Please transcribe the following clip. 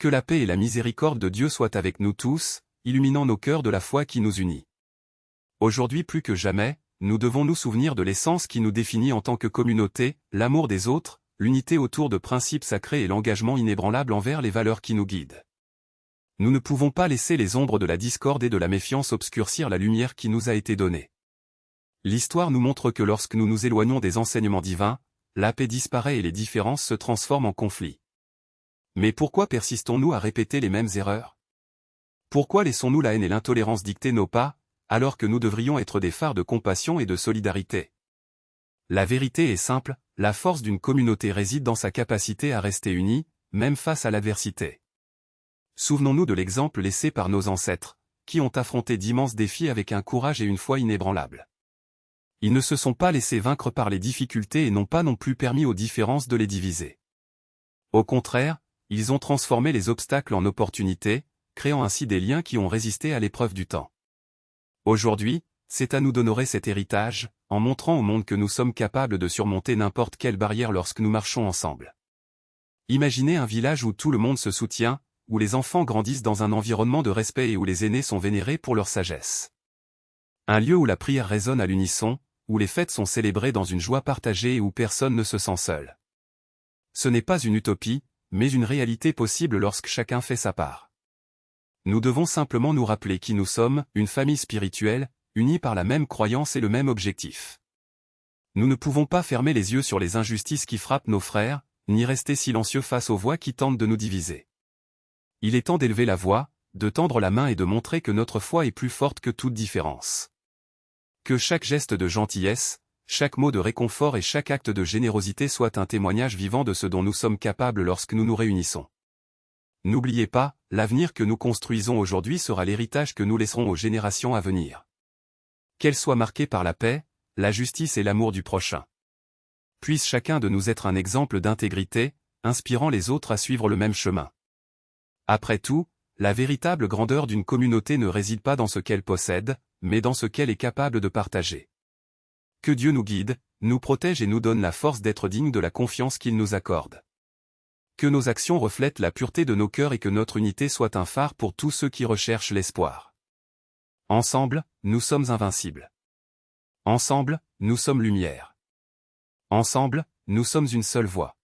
Que la paix et la miséricorde de Dieu soient avec nous tous, illuminant nos cœurs de la foi qui nous unit. Aujourd'hui plus que jamais, nous devons nous souvenir de l'essence qui nous définit en tant que communauté, l'amour des autres, l'unité autour de principes sacrés et l'engagement inébranlable envers les valeurs qui nous guident. Nous ne pouvons pas laisser les ombres de la discorde et de la méfiance obscurcir la lumière qui nous a été donnée. L'histoire nous montre que lorsque nous nous éloignons des enseignements divins, la paix disparaît et les différences se transforment en conflits. Mais pourquoi persistons-nous à répéter les mêmes erreurs? Pourquoi laissons-nous la haine et l'intolérance dicter nos pas, alors que nous devrions être des phares de compassion et de solidarité? La vérité est simple, la force d'une communauté réside dans sa capacité à rester unie, même face à l'adversité. Souvenons-nous de l'exemple laissé par nos ancêtres, qui ont affronté d'immenses défis avec un courage et une foi inébranlables. Ils ne se sont pas laissés vaincre par les difficultés et n'ont pas non plus permis aux différences de les diviser. Au contraire, ils ont transformé les obstacles en opportunités, créant ainsi des liens qui ont résisté à l'épreuve du temps. Aujourd'hui, c'est à nous d'honorer cet héritage, en montrant au monde que nous sommes capables de surmonter n'importe quelle barrière lorsque nous marchons ensemble. Imaginez un village où tout le monde se soutient, où les enfants grandissent dans un environnement de respect et où les aînés sont vénérés pour leur sagesse. Un lieu où la prière résonne à l'unisson, où les fêtes sont célébrées dans une joie partagée et où personne ne se sent seul. Ce n'est pas une utopie, mais une réalité possible lorsque chacun fait sa part. Nous devons simplement nous rappeler qui nous sommes, une famille spirituelle, unie par la même croyance et le même objectif. Nous ne pouvons pas fermer les yeux sur les injustices qui frappent nos frères, ni rester silencieux face aux voix qui tentent de nous diviser. Il est temps d'élever la voix, de tendre la main et de montrer que notre foi est plus forte que toute différence. Que chaque geste de gentillesse, chaque mot de réconfort et chaque acte de générosité soit un témoignage vivant de ce dont nous sommes capables lorsque nous nous réunissons. N'oubliez pas, l'avenir que nous construisons aujourd'hui sera l'héritage que nous laisserons aux générations à venir. Qu'elle soit marquée par la paix, la justice et l'amour du prochain. Puisse chacun de nous être un exemple d'intégrité, inspirant les autres à suivre le même chemin. Après tout, la véritable grandeur d'une communauté ne réside pas dans ce qu'elle possède, mais dans ce qu'elle est capable de partager. Que Dieu nous guide, nous protège et nous donne la force d'être dignes de la confiance qu'il nous accorde. Que nos actions reflètent la pureté de nos cœurs et que notre unité soit un phare pour tous ceux qui recherchent l'espoir. Ensemble, nous sommes invincibles. Ensemble, nous sommes lumière. Ensemble, nous sommes une seule voix.